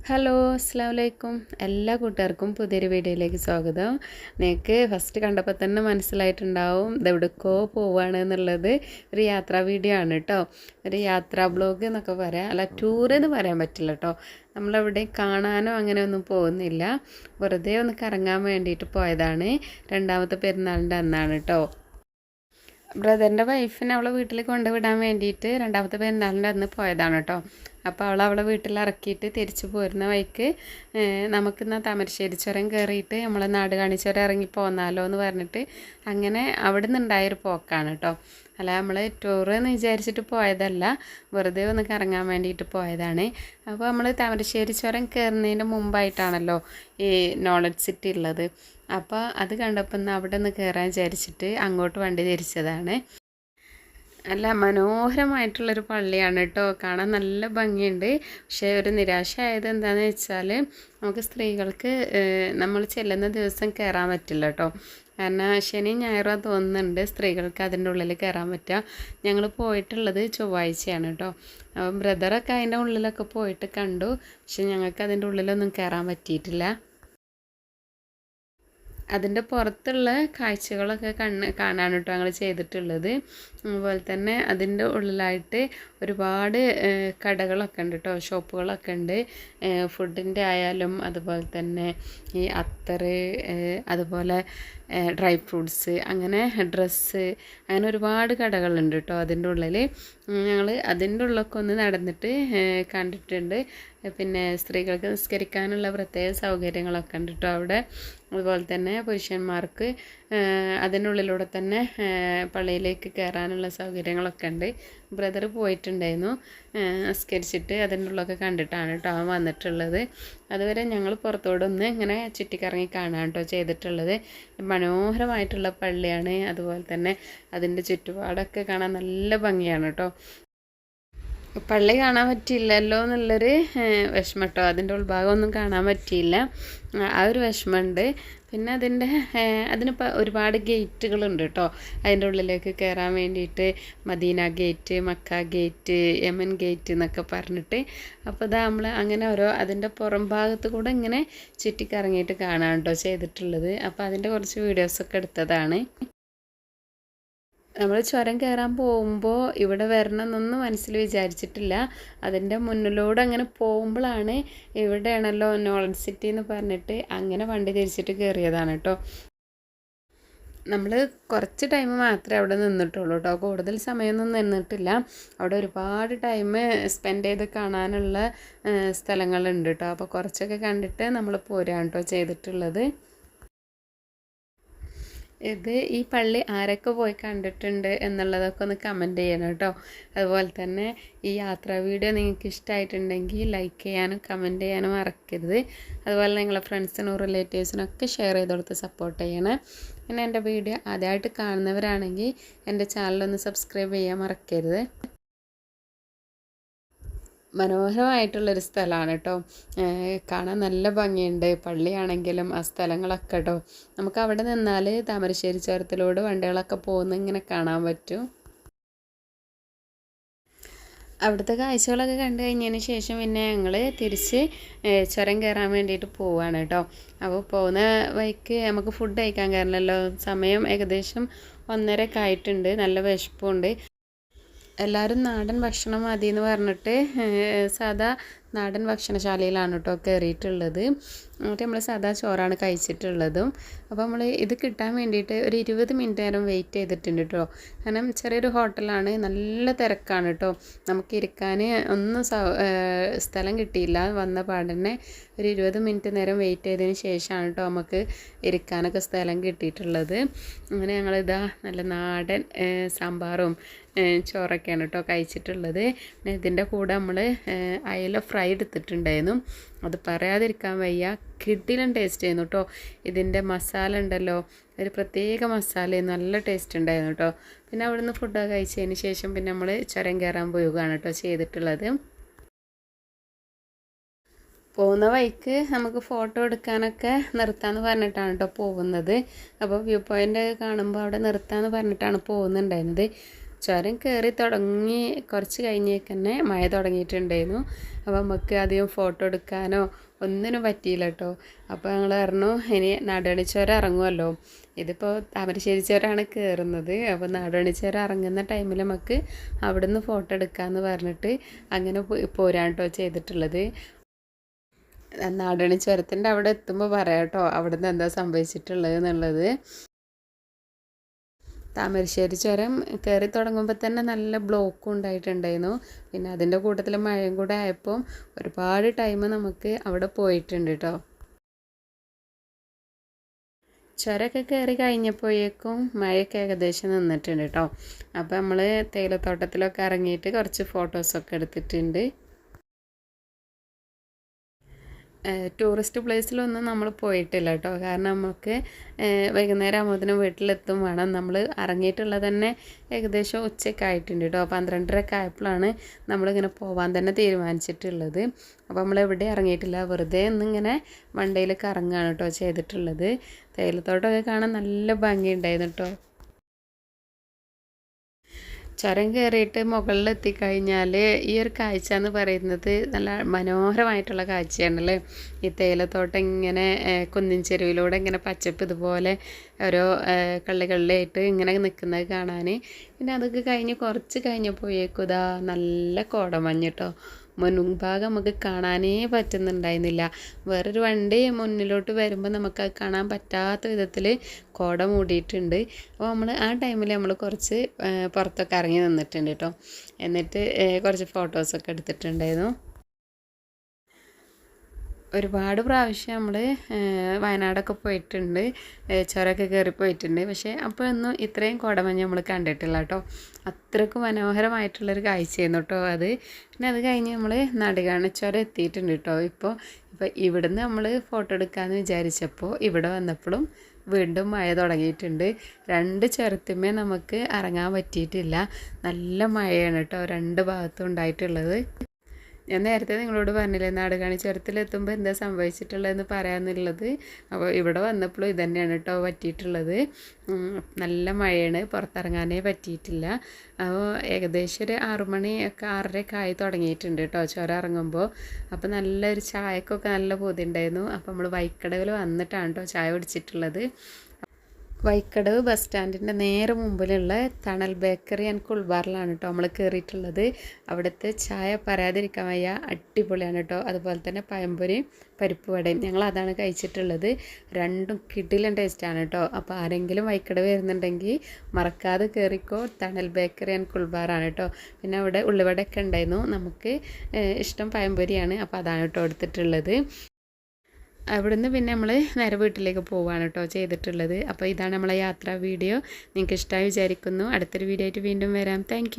Hello അസ്സലാമലൈക്കും എല്ലാ കൂട്ടുകാർക്കും പുതിയൊരു വീഡിയോയിലേക്ക് സ്വാഗതം. നിങ്ങൾക്ക് ഫസ്റ്റ് കണ്ടപ്പോൾ തന്നെ മനസ്സിലായിട്ടുണ്ടാവും ഇതെവിടേക്കോ പോവുകയാണ് എന്നുള്ളത്. ഒരു യാത്രാ വീഡിയോ ആണ് കേട്ടോ. ഒരു യാത്രാ ബ്ലോഗ് എന്നൊക്കെ പറയാം. അല്ല, ടൂറെന്ന് പറയാൻ പറ്റില്ല കേട്ടോ. നമ്മളെവിടെ കാണാനോ അങ്ങനെയൊന്നും പോകുന്നില്ല. വെറുതെ ഒന്ന് കറങ്ങാൻ വേണ്ടിയിട്ട് പോയതാണ്. രണ്ടാമത്തെ പെരുന്നാളിൻ്റെ അന്നാണ് കേട്ടോ. ബ്രദറിൻ്റെ വൈഫിനെ അവളെ വീട്ടിൽ കൊണ്ടുവിടാൻ വേണ്ടിയിട്ട് രണ്ടാമത്തെ പെരുന്നാളിൻ്റെ അന്ന് പോയതാണ് കേട്ടോ. അപ്പോൾ അവളെ വീട്ടിൽ ഇറക്കിയിട്ട് തിരിച്ചു പോരുന്ന വഴിക്ക് നമുക്കിന്ന് താമരശ്ശേരി ചുരം കയറിയിട്ട് നമ്മളെ നാട് കാണിച്ചുരം ഇറങ്ങി പോന്നാലോ എന്ന് പറഞ്ഞിട്ട് അങ്ങനെ അവിടെ നിന്നുണ്ടായൊരു പോക്കാണ് കേട്ടോ. അല്ല, നമ്മൾ ടൂർ എന്ന് വിചാരിച്ചിട്ട് പോയതല്ല, വെറുതെ ഒന്ന് കറങ്ങാൻ വേണ്ടിയിട്ട് പോയതാണ്. അപ്പോൾ നമ്മൾ താമരശ്ശേരി ചുരം കയറുന്നതിൻ്റെ മുമ്പായിട്ടാണല്ലോ ഈ നോളജ് സിറ്റി ഉള്ളത്. അപ്പോൾ അത് കണ്ടപ്പോൾ അവിടെ നിന്ന് കയറാൻ വിചാരിച്ചിട്ട് അങ്ങോട്ട് വണ്ടി തിരിച്ചതാണ്. നല്ല മനോഹരമായിട്ടുള്ളൊരു പള്ളിയാണ് കേട്ടോ. കാണാൻ നല്ല ഭംഗിയുണ്ട്. പക്ഷേ ഒരു നിരാശയായത് എന്താണെന്ന് വെച്ചാൽ നമുക്ക് സ്ത്രീകൾക്ക് നമ്മൾ ചെല്ലുന്ന ദിവസം കയറാൻ പറ്റില്ല കേട്ടോ. കാരണം ശനി ഞായറും തോന്നുന്നുണ്ട് സ്ത്രീകൾക്ക് അതിൻ്റെ ഉള്ളിൽ കയറാൻ പറ്റുക. ഞങ്ങൾ പോയിട്ടുള്ളത് ചൊവ്വാഴ്ചയാണ് കേട്ടോ. അപ്പം ബ്രദറൊക്കെ അതിൻ്റെ ഉള്ളിലൊക്കെ പോയിട്ട് കണ്ടു. പക്ഷെ ഞങ്ങൾക്ക് അതിൻ്റെ ഉള്ളിലൊന്നും കയറാൻ പറ്റിയിട്ടില്ല. അതിൻ്റെ പുറത്തുള്ള കാഴ്ചകളൊക്കെ കാണാൻ കേട്ടോ ഞങ്ങൾ ചെയ്തിട്ടുള്ളത്. അതുപോലെ തന്നെ അതിൻ്റെ ഉള്ളിലായിട്ട് ഒരുപാട് കടകളൊക്കെ ഉണ്ട് കേട്ടോ, ഷോപ്പുകളൊക്കെ ഉണ്ട്. ഫുഡിൻ്റെ ആയാലും അതുപോലെ തന്നെ ഈ അത്തറ്, അതുപോലെ ഡ്രൈ ഫ്രൂട്ട്സ്, അങ്ങനെ ഡ്രസ്സ്, അങ്ങനെ ഒരുപാട് കടകളുണ്ട് കേട്ടോ അതിൻ്റെ ഉള്ളിൽ. ഞങ്ങൾ അതിൻ്റെ ഉള്ളിലൊക്കെ ഒന്ന് നടന്നിട്ട് കണ്ടിട്ടുണ്ട്. പിന്നെ സ്ത്രീകൾക്ക് നിസ്കരിക്കാനുള്ള പ്രത്യേക സൗകര്യങ്ങളൊക്കെ ഉണ്ട് കേട്ടോ അവിടെ. അതുപോലെ തന്നെ പുരുഷന്മാർക്ക് അതിനുള്ളിലൂടെ തന്നെ പള്ളിയിലേക്ക് കയറാനുള്ള സൗകര്യങ്ങളൊക്കെ ഉണ്ട്. ബ്രദർ പോയിട്ടുണ്ടായിരുന്നു, നിസ്കരിച്ചിട്ട് അതിൻ്റെ ഉള്ളൊക്കെ കണ്ടിട്ടാണ് കേട്ടോ അവൻ വന്നിട്ടുള്ളത്. അതുവരെ ഞങ്ങൾ പുറത്തോടൊന്ന് ഇങ്ങനെ ചുറ്റിക്കറങ്ങി കാണാൻ കേട്ടോ ചെയ്തിട്ടുള്ളത്. മനോഹരമായിട്ടുള്ള പള്ളിയാണ്. അതുപോലെ തന്നെ അതിൻ്റെ ചുറ്റുപാടൊക്കെ കാണാൻ നല്ല ഭംഗിയാണ് കേട്ടോ. പള്ളി കാണാൻ പറ്റിയില്ലല്ലോ എന്നുള്ളൊരു വിഷമം കേട്ടോ. അതിൻ്റെ ഉൾഭാഗമൊന്നും കാണാൻ പറ്റിയില്ല, ആ ഒരു വിഷമമുണ്ട്. പിന്നെ അതിനിപ്പോൾ ഒരുപാട് ഗേറ്റുകളുണ്ട് കേട്ടോ അതിൻ്റെ ഉള്ളിലേക്ക് കയറാൻ വേണ്ടിയിട്ട്. Medina gate, Mecca gate, Yemen gate എന്നൊക്കെ പറഞ്ഞിട്ട്. അപ്പോൾ ഇതാ നമ്മൾ അങ്ങനെ ഓരോ അതിൻ്റെ പുറം ഭാഗത്ത് കൂടെ ഇങ്ങനെ ചുറ്റിക്കറങ്ങിയിട്ട് കാണാൻ കേട്ടോ ചെയ്തിട്ടുള്ളത്. അപ്പോൾ അതിൻ്റെ കുറച്ച് വീഡിയോസൊക്കെ എടുത്തതാണ്. നമ്മൾ ചുരം കയറാൻ പോകുമ്പോൾ ഇവിടെ വരണം എന്നൊന്നും മനസ്സിൽ വിചാരിച്ചിട്ടില്ല. അതിൻ്റെ മുന്നിലൂടെ അങ്ങനെ പോകുമ്പോഴാണ് ഇവിടെയാണല്ലോ നോളജ് സിറ്റി എന്ന് പറഞ്ഞിട്ട് അങ്ങനെ വണ്ടി തിരിച്ചിട്ട് കയറിയതാണ് കേട്ടോ. നമ്മൾ കുറച്ച് ടൈം മാത്രമേ അവിടെ നിന്നിട്ടുള്ളൂ കേട്ടോ, കൂടുതൽ സമയമൊന്നും നിന്നിട്ടില്ല. അവിടെ ഒരുപാട് ടൈം സ്പെൻഡ് ചെയ്ത് കാണാനുള്ള സ്ഥലങ്ങളുണ്ട് കേട്ടോ. അപ്പോൾ കുറച്ചൊക്കെ കണ്ടിട്ട് നമ്മൾ പോരാണ് കേട്ടോ ചെയ്തിട്ടുള്ളത്. ഈ പള്ളി ആരൊക്കെ പോയി കണ്ടിട്ടുണ്ട് എന്നുള്ളതൊക്കെ ഒന്ന് കമൻറ്റ് ചെയ്യണം കേട്ടോ. അതുപോലെ തന്നെ ഈ യാത്രാ വീഡിയോ നിങ്ങൾക്ക് ഇഷ്ടമായിട്ടുണ്ടെങ്കിൽ ലൈക്ക് ചെയ്യാനും കമൻറ്റ് ചെയ്യാനും മറക്കരുത്. അതുപോലെ നിങ്ങളെ ഫ്രണ്ട്സിനും റിലേറ്റീവ്സിനും ഒക്കെ ഷെയർ ചെയ്ത് കൊടുത്ത് സപ്പോർട്ട് ചെയ്യണം. പിന്നെ എൻ്റെ വീഡിയോ ആദ്യമായിട്ട് കാണുന്നവരാണെങ്കിൽ എൻ്റെ ചാനലൊന്ന് സബ്സ്ക്രൈബ് ചെയ്യാൻ മറക്കരുത്. മനോഹരമായിട്ടുള്ളൊരു സ്ഥലമാണ് കേട്ടോ. കാണാൻ നല്ല ഭംഗിയുണ്ട്. പള്ളിയാണെങ്കിലും ആ സ്ഥലങ്ങളൊക്കെ കേട്ടോ. നമുക്ക് അവിടെ നിന്നാൽ താമരശ്ശേരി ചുരത്തിലൂടെ വണ്ടികളൊക്കെ പോകുന്ന ഇങ്ങനെ കാണാൻ പറ്റും. അവിടുത്തെ കാഴ്ചകളൊക്കെ കണ്ടു കഴിഞ്ഞതിന് ശേഷം പിന്നെ ഞങ്ങൾ തിരിച്ച് ചുരം കയറാൻ വേണ്ടിയിട്ട് പോവുകയാണ് കേട്ടോ. അപ്പോൾ പോകുന്ന വഴിക്ക് നമുക്ക് ഫുഡ് കഴിക്കാൻ കയറില്ലല്ലോ. സമയം ഏകദേശം 1:30 ആയിട്ടുണ്ട്. നല്ല വിശപ്പുണ്ട്. എല്ലാവരും നാടൻ ഭക്ഷണം മതി എന്ന് പറഞ്ഞിട്ട് സാധാ നാടൻ ഭക്ഷണശാലയിലാണ് കേട്ടോ കയറിയിട്ടുള്ളത്. എന്നിട്ട് നമ്മൾ സാധാ ചോറാണ് കഴിച്ചിട്ടുള്ളതും. അപ്പോൾ നമ്മൾ ഇത് കിട്ടാൻ വേണ്ടിയിട്ട് ഒരു 20 മിനിറ്റ് നേരം വെയിറ്റ് ചെയ്തിട്ടുണ്ട് കേട്ടോ. കാരണം ചെറിയൊരു ഹോട്ടലാണ്, നല്ല തിരക്കാണ് കേട്ടോ. നമുക്ക് ഇരിക്കാൻ ഒന്നും സ്ഥലം കിട്ടിയില്ല. വന്ന പാടന്നെ ഒരു 20 മിനിറ്റ് നേരം വെയിറ്റ് ചെയ്തതിന് ശേഷമാണ് കേട്ടോ നമുക്ക് ഇരിക്കാനൊക്കെ സ്ഥലം കിട്ടിയിട്ടുള്ളത്. അങ്ങനെ ഞങ്ങളിതാ നല്ല നാടൻ സാമ്പാറും ചോറൊക്കെയാണ് കേട്ടോ കഴിച്ചിട്ടുള്ളത്. ഇതിൻ്റെ കൂടെ നമ്മൾ അയല ഫ്രൈ എടുത്തിട്ടുണ്ടായിരുന്നു. അത് പറയാതിരിക്കാൻ വയ്യ, കിടിലൻ ടേസ്റ്റ് ചെയ്യുന്നു കേട്ടോ. ഇതിൻ്റെ മസാല ഉണ്ടല്ലോ, ഒരു പ്രത്യേക മസാലയും നല്ല ടേസ്റ്റ് ഉണ്ടായിരുന്നു കേട്ടോ. പിന്നെ അവിടുന്ന് ഫുഡൊക്കെ കഴിച്ചതിന് ശേഷം പിന്നെ നമ്മൾ ചുരം കയറാൻ പോവുകയാണ് കേട്ടോ ചെയ്തിട്ടുള്ളത്. പോകുന്ന വഴിക്ക് നമുക്ക് ഫോട്ടോ എടുക്കാനൊക്കെ നിർത്താമെന്ന് പറഞ്ഞിട്ടാണ് കേട്ടോ പോകുന്നത്. അപ്പോൾ വ്യൂ പോയിൻ്റ് കാണുമ്പോൾ അവിടെ നിർത്താമെന്ന് പറഞ്ഞിട്ടാണ് പോകുന്നുണ്ടായിരുന്നത്. ചുരം കയറി തുടങ്ങി കുറച്ച് കഴിഞ്ഞേക്ക് തന്നെ മഴ തുടങ്ങിയിട്ടുണ്ടായിരുന്നു. അപ്പോൾ നമുക്ക് അധികം ഫോട്ടോ എടുക്കാനോ ഒന്നിനും പറ്റിയില്ല കേട്ടോ. അപ്പോൾ ഞങ്ങൾ പറഞ്ഞു ഇനി നാടുകാണി ചുരം ഇറങ്ങുമല്ലോ, ഇതിപ്പോൾ താമരശ്ശേരി ചുരമാണ് കയറുന്നത്, അപ്പോൾ നാടുകാണി ചുരം ഇറങ്ങുന്ന ടൈമിൽ നമുക്ക് അവിടെ നിന്ന് ഫോട്ടോ എടുക്കാമെന്ന് പറഞ്ഞിട്ട് അങ്ങനെ പോരാൻ കേട്ടോ ചെയ്തിട്ടുള്ളത്. നാടുകാണി ചുരത്തിൻ്റെ അവിടെ എത്തുമ്പോൾ പറയാം കേട്ടോ അവിടെ നിന്ന് എന്താ സംഭവിച്ചിട്ടുള്ളത് എന്നുള്ളത്. താമരശ്ശേരി ചുരം കയറി തുടങ്ങുമ്പോൾ തന്നെ നല്ല ബ്ലോക്കും ഉണ്ടായിട്ടുണ്ടായിരുന്നു. പിന്നെ അതിൻ്റെ കൂട്ടത്തിൽ മഴയും കൂടെ ആയപ്പോൾ ഒരുപാട് ടൈം നമുക്ക് അവിടെ പോയിട്ടുണ്ട് കേട്ടോ. ചുരമൊക്കെ കയറി കഴിഞ്ഞപ്പോഴേക്കും മഴയൊക്കെ ഏകദേശം നിന്നിട്ടുണ്ട് കേട്ടോ. അപ്പോൾ നമ്മൾ തേയിലത്തോട്ടത്തിലൊക്കെ ഇറങ്ങിയിട്ട് കുറച്ച് ഫോട്ടോസൊക്കെ എടുത്തിട്ടുണ്ട്. ടൂറിസ്റ്റ് പ്ലേസിലൊന്നും നമ്മൾ പോയിട്ടില്ല കേട്ടോ. കാരണം നമുക്ക് വൈകുന്നേരം ആകുമ്പോഴത്തേനും വീട്ടിലെത്തും വേണം. നമ്മൾ ഇറങ്ങിയിട്ടുള്ളത് തന്നെ ഏകദേശം ഉച്ചയ്ക്ക് ആയിട്ടുണ്ട് കേട്ടോ. 12:30 ആയപ്പോഴാണ് നമ്മളിങ്ങനെ പോകാൻ തന്നെ തീരുമാനിച്ചിട്ടുള്ളത്. അപ്പോൾ നമ്മൾ എവിടെ ഇറങ്ങിയിട്ടില്ല, വെറുതെ ഒന്നിങ്ങനെ വണ്ടിയിൽ കറങ്ങുകയാണ് കേട്ടോ ചെയ്തിട്ടുള്ളത്. തേയിലത്തോട്ടമൊക്കെ കാണാൻ നല്ല ഭംഗിയുണ്ടായിരുന്നു കേട്ടോ. ചുരം കയറിയിട്ട് മുകളിലെത്തിക്കഴിഞ്ഞാൽ ഈ ഒരു കാഴ്ച എന്ന് പറയുന്നത് നല്ല മനോഹരമായിട്ടുള്ള കാഴ്ചയാണല്ലേ. ഈ തേയിലത്തോട്ടം ഇങ്ങനെ കുന്നിൻ ചെരുവിലൂടെ ഇങ്ങനെ പച്ചപ്പ് ഇതുപോലെ ഓരോ കള്ളികളിലായിട്ട് ഇങ്ങനെ നിൽക്കുന്നത് കാണാൻ. പിന്നെ അതൊക്കെ കഴിഞ്ഞ് കുറച്ച് കഴിഞ്ഞപ്പോഴേക്കും ഇതാ നല്ല കോടമഞ്ഞ് കേട്ടോ. മുൻഭാഗം നമുക്ക് കാണാനേ പറ്റുന്നുണ്ടായിരുന്നില്ല. വേറൊരു വണ്ടി മുന്നിലോട്ട് വരുമ്പോൾ നമുക്കത് കാണാൻ പറ്റാത്ത വിധത്തിൽ കോട മൂടിയിട്ടുണ്ട്. അപ്പോൾ നമ്മൾ ആ ടൈമിൽ നമ്മൾ കുറച്ച് പുറത്തൊക്കെ ഇറങ്ങി നിന്നിട്ടുണ്ട് കേട്ടോ. എന്നിട്ട് കുറച്ച് ഫോട്ടോസൊക്കെ എടുത്തിട്ടുണ്ടായിരുന്നു. ഒരുപാട് പ്രാവശ്യം നമ്മൾ വയനാടൊക്കെ പോയിട്ടുണ്ട്, ചുരമൊക്കെ കയറി പോയിട്ടുണ്ട്. പക്ഷേ അപ്പോഴൊന്നും ഇത്രയും കോടമഞ്ഞ് നമ്മൾ കണ്ടിട്ടില്ല കേട്ടോ. അത്രയ്ക്ക് മനോഹരമായിട്ടുള്ളൊരു കാഴ്ചയായിരുന്നു കേട്ടോ അത്. പിന്നെ അത് കഴിഞ്ഞ് നമ്മൾ നാടുകാണി ചുരം എത്തിയിട്ടുണ്ട് കേട്ടോ. ഇപ്പോൾ ഇവിടുന്ന് നമ്മൾ ഫോട്ടോ എടുക്കാമെന്ന് വിചാരിച്ചപ്പോൾ ഇവിടെ വന്നപ്പോഴും വീണ്ടും മഴ തുടങ്ങിയിട്ടുണ്ട്. 2 ചുരത്തുമേ നമുക്ക് ഇറങ്ങാൻ പറ്റിയിട്ടില്ല. നല്ല മഴയാണ് കേട്ടോ 2 ഭാഗത്തും ഉണ്ടായിട്ടുള്ളത്. ഞാൻ നേരത്തെ നിങ്ങളോട് പറഞ്ഞില്ലേ നാടുകാണി ചുരത്തിലെത്തുമ്പോൾ എന്താ സംഭവിച്ചിട്ടുള്ളതെന്ന് പറയാമെന്നുള്ളത്. അപ്പോൾ ഇവിടെ വന്നപ്പോഴും ഇതന്നെയാണ് കേട്ടോ പറ്റിയിട്ടുള്ളത്. നല്ല മഴയാണ്, പുറത്തിറങ്ങാനേ പറ്റിയിട്ടില്ല. അപ്പോൾ ഏകദേശം ഒരു 6 മണിയൊക്കെ 6:30 ആയി തുടങ്ങിയിട്ടുണ്ട് കേട്ടോ ചുരം ഇറങ്ങുമ്പോൾ. അപ്പോൾ നല്ലൊരു ചായക്കൊക്കെ നല്ല പൂതി ഉണ്ടായിരുന്നു. അപ്പോൾ നമ്മൾ വൈക്കടവിൽ വന്നിട്ടാണ് കേട്ടോ ചായ കുടിച്ചിട്ടുള്ളത്. വൈക്കടവ് ബസ് സ്റ്റാൻഡിൻ്റെ നേരെ മുമ്പിലുള്ള തണൽ ബേക്കറി ആൻഡ് കുൾബാറിലാണ് കേട്ടോ നമ്മൾ കയറിയിട്ടുള്ളത്. അവിടുത്തെ ചായ പറയാതിരിക്കാൻ വയ്യ, അടിപൊളിയാണ് കേട്ടോ. അതുപോലെ തന്നെ പഴംപൊരിയും പരിപ്പ് വടയും ഞങ്ങൾ അതാണ് കഴിച്ചിട്ടുള്ളത്. രണ്ടും കിടിലൻ ടേസ്റ്റാണ് കേട്ടോ. അപ്പോൾ ആരെങ്കിലും വൈക്കടവ് വരുന്നുണ്ടെങ്കിൽ മറക്കാതെ കയറിക്കോ. തണൽ ബേക്കറി ആൻഡ് കുൾബാറാണ് കേട്ടോ. പിന്നെ അവിടെ ഉള്ളിവടയൊക്കെ ഉണ്ടായിരുന്നു. നമുക്ക് ഇഷ്ടം പഴംപൊരിയാണ്, അപ്പോൾ അതാണ് കേട്ടോ എടുത്തിട്ടുള്ളത്. അവിടുന്ന് പിന്നെ നമ്മൾ നേരെ വീട്ടിലേക്ക് പോവുകയാണ് കേട്ടോ ചെയ്തിട്ടുള്ളത്. അപ്പോൾ ഇതാണ് നമ്മളെ യാത്രാ വീഡിയോ. നിങ്ങൾക്ക് ഇഷ്ടമായി വിചാരിക്കുന്നു. അടുത്തൊരു വീഡിയോ ആയിട്ട് വീണ്ടും വരാം. താങ്ക്